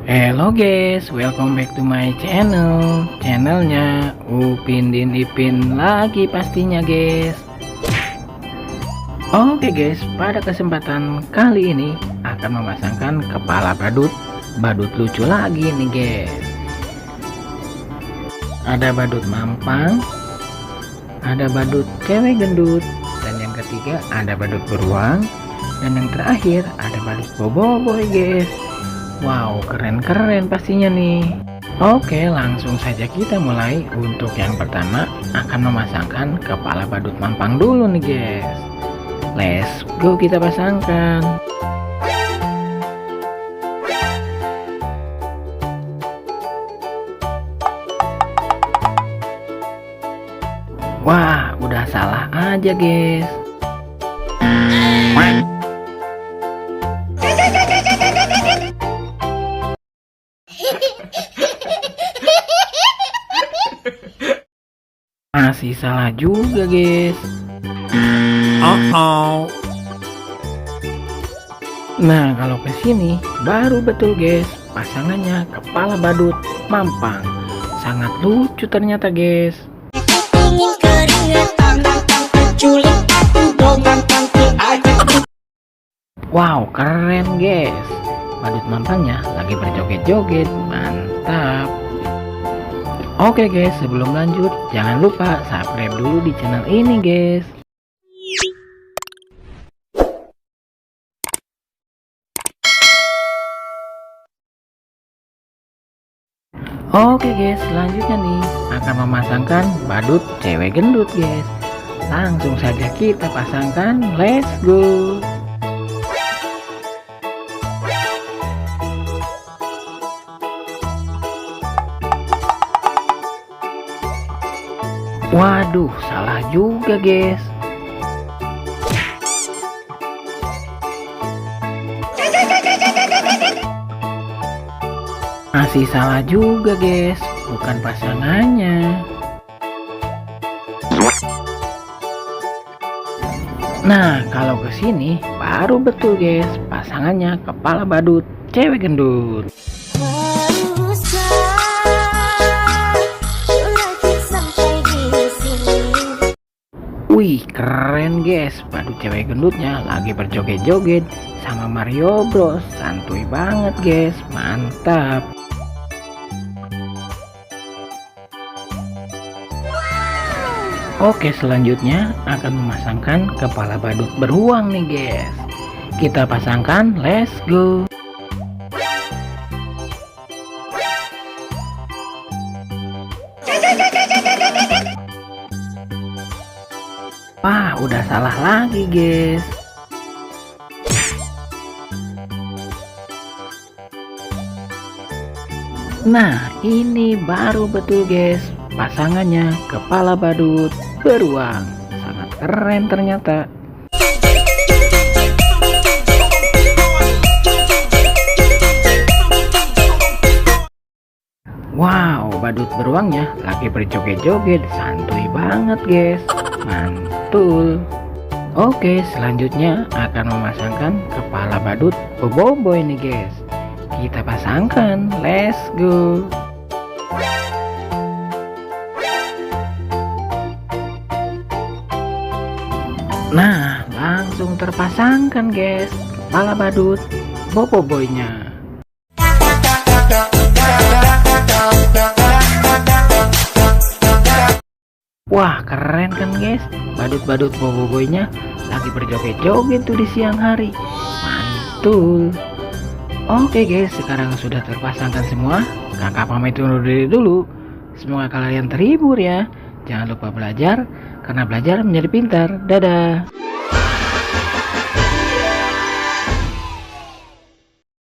Hello guys, welcome back to my channelnya Upin Din Ipin lagi pastinya guys. Oke guys, pada kesempatan kali ini akan memasangkan kepala badut lucu lagi nih guys. Ada badut mampang, ada badut cewek gendut, dan yang ketiga ada badut beruang, dan yang terakhir ada badut boboiboy guys. Wow, keren-keren pastinya nih. Oke, langsung saja kita mulai. Untuk yang pertama akan memasangkan kepala badut mampang dulu nih guys. Let's go, kita pasangkan. Wah, udah salah aja guys. Masih salah juga guys. Nah, kalau ke sini baru betul guys, pasangannya kepala badut mampang. Sangat lucu ternyata guys. Wow, keren guys. Badut mampangnya lagi berjoget-joget, mantap. Oke guys, sebelum lanjut jangan lupa subscribe dulu di channel ini guys. Oke guys, selanjutnya nih akan memasangkan badut cewek gendut guys. Langsung saja kita pasangkan, let's go. Waduh, salah juga guys. Masih salah juga guys, bukan pasangannya. Nah, kalau ke sini baru betul guys, pasangannya kepala badut cewek gendut. Wih, keren guys, badut cewek gendutnya lagi berjoget-joget sama Mario Bros. Santuy banget guys, mantap. Oke, selanjutnya akan memasangkan kepala badut beruang nih guys. Kita pasangkan, let's go. Wah, udah salah lagi guys. Nah, ini baru betul guys, pasangannya kepala badut beruang. Sangat keren ternyata. Wow, badut beruangnya lagi berjoget-joget, santuy banget guys, mantul. Oke, selanjutnya akan memasangkan kepala badut boboiboy nih guys. Kita pasangkan, let's go. Nah, langsung terpasangkan guys kepala badut boboiboynya. Wah, keren kan guys, badut-badut boboiboynya lagi berjoget-joget tuh di siang hari, mantul. Oke guys, sekarang sudah terpasangkan semua, kakak pamit undur diri dulu. Semoga kalian terhibur ya. Jangan lupa belajar, karena belajar menjadi pintar. Dadah.